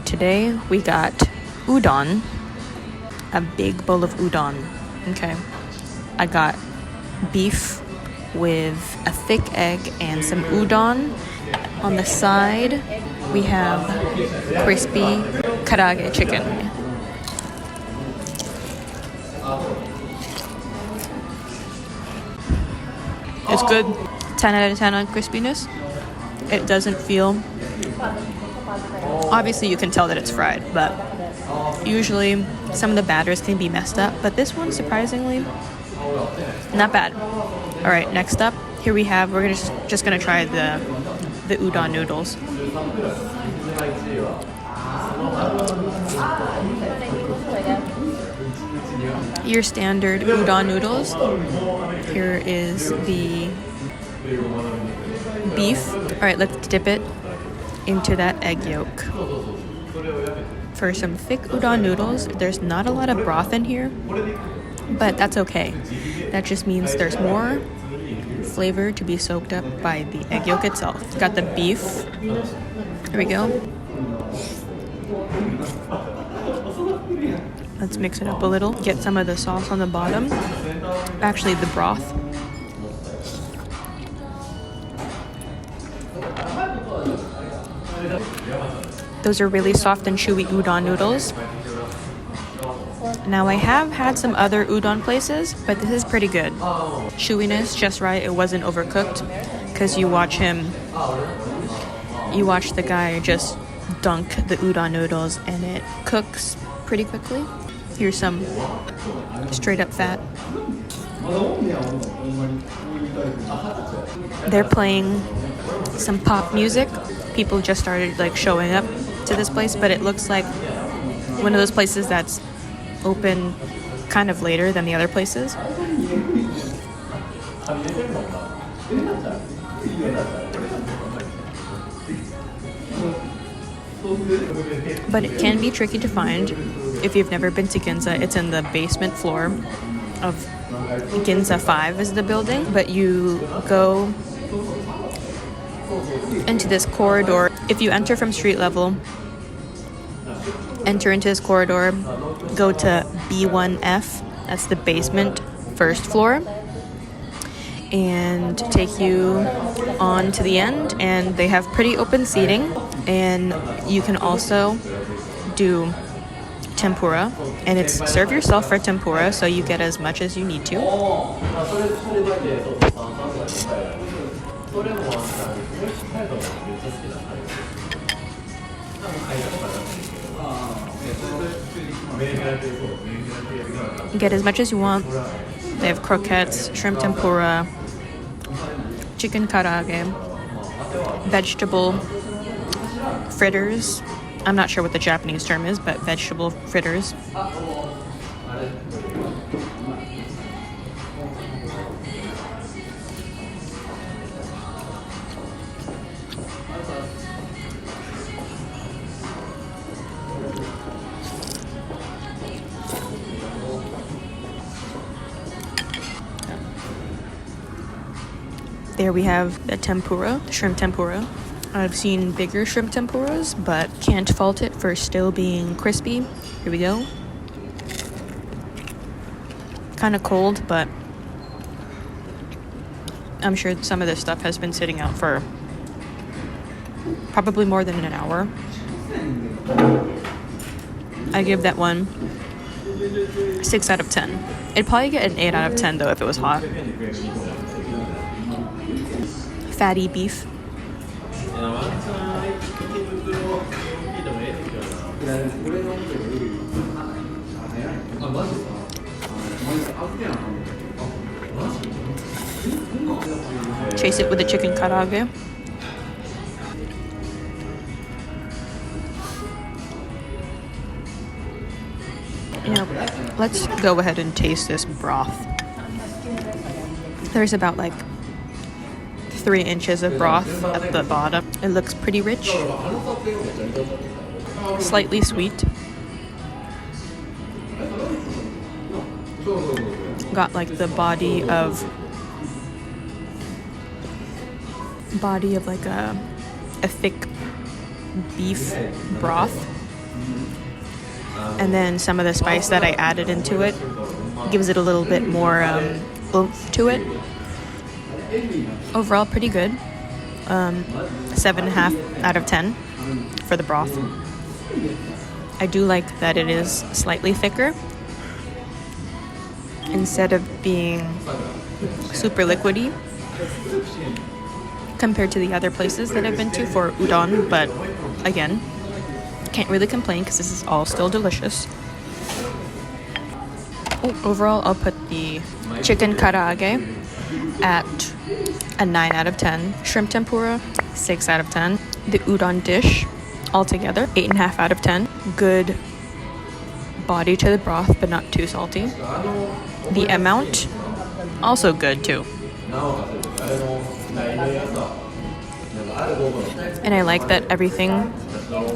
Today we got udon, a big bowl of udon. Okay, I got beef with a thick egg and some udon. On the side we have crispy karaage chicken. It's good. 10 out of 10 on crispiness. It doesn't feel... Obviously you can tell that it's fried, but usually some of the batters can be messed up, but this one surprisingly not bad. All right, next up, here we have, we're just gonna try the udon noodles. Your standard udon noodles. Here is the beef. All right, let's dip it into that egg yolk. For some thick udon noodles, there's not a lot of broth in here, but that's okay. That just means there's more flavor to be soaked up by the egg yolk itself. Got the beef. Here we go. Let's mix it up a little. Get some of the sauce on the bottom. Actually, the broth. Those are really soft and chewy udon noodles. Now I have had some other udon places, but this is pretty good. Chewiness just right. It wasn't overcooked, because you watch the guy just dunk the udon noodles and it cooks pretty quickly. Here's some straight up fat. They're playing some pop music. People just started like showing up to this place, but it looks like one of those places that's open kind of later than the other places. But it can be tricky to find if you've never been to Ginza. It's in the basement floor of Ginza 5 is the building, but you go into this corridor. If you enter from street level, enter into this corridor, go to B1F, that's the basement first floor, and take you on to the end, and they have pretty open seating, and you can also do tempura, and it's serve yourself for tempura, so you get as much as you need to. Get as much as you want. They have croquettes, shrimp tempura, chicken karaage, vegetable fritters. I'm not sure what the Japanese term is, but vegetable fritters. There we have the tempura, the shrimp tempura. I've seen bigger shrimp tempuras, but can't fault it for still being crispy. Here we go. Kind of cold, but I'm sure some of this stuff has been sitting out for probably more than an hour. I give that one 6 out of 10. It'd probably get an 8 out of 10 though if it was hot. Fatty beef. Chase it with the chicken karaage. You know, let's go ahead and taste this broth. There's about like 3 inches of broth at the bottom. It looks pretty rich, slightly sweet. Got like the body of like a thick beef broth. And then some of the spice that I added into it gives it a little bit more oomph to it. Overall, pretty good. 7.5 out of 10 for the broth. I do like that it is slightly thicker instead of being super liquidy compared to the other places that I've been to for udon, but again, can't really complain because this is all still delicious. Overall, I'll put the chicken karaage at a 9 out of 10. Shrimp tempura, 6 out of 10. The udon dish altogether, 8.5 out of 10. Good body to the broth, but not too salty. The amount, also good too. And I like that everything,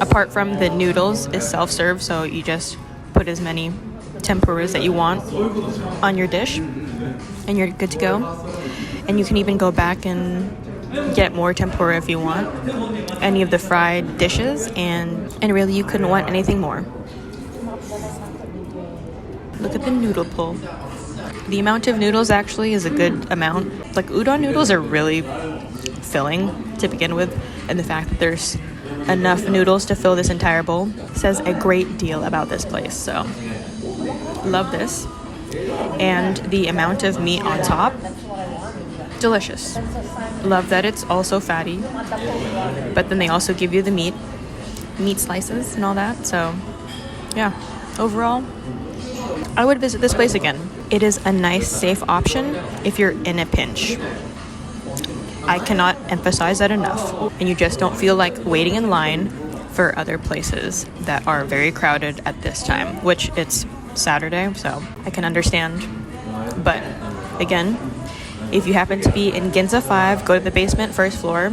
apart from the noodles, is self-serve, so you just put as many tempuras that you want on your dish, and you're good to go. And you can even go back and get more tempura if you want, any of the fried dishes, and really you couldn't want anything more. Look at the noodle pull. The amount of noodles actually is a good amount. Like, udon noodles are really filling to begin with, and the fact that there's enough noodles to fill this entire bowl says a great deal about this place. So love this. And the amount of meat on top, delicious. Love that it's also fatty, but then they also give you the meat slices and all that. So yeah, overall, I would visit this place again. It is a nice, safe option if you're in a pinch. I cannot emphasize that enough. And you just don't feel like waiting in line for other places that are very crowded at this time, which it's Saturday, so I can understand. But again, if you happen to be in Ginza 5, go to the basement, first floor,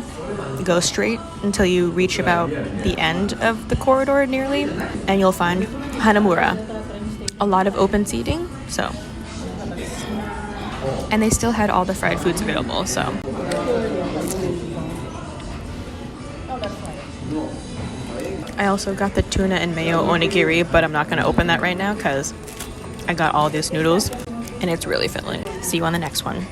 go straight until you reach about the end of the corridor nearly, and you'll find Hanamaru. A lot of open seating, so. And they still had all the fried foods available, so. I also got the tuna and mayo onigiri, but I'm not going to open that right now because I got all these noodles and it's really filling. See you on the next one.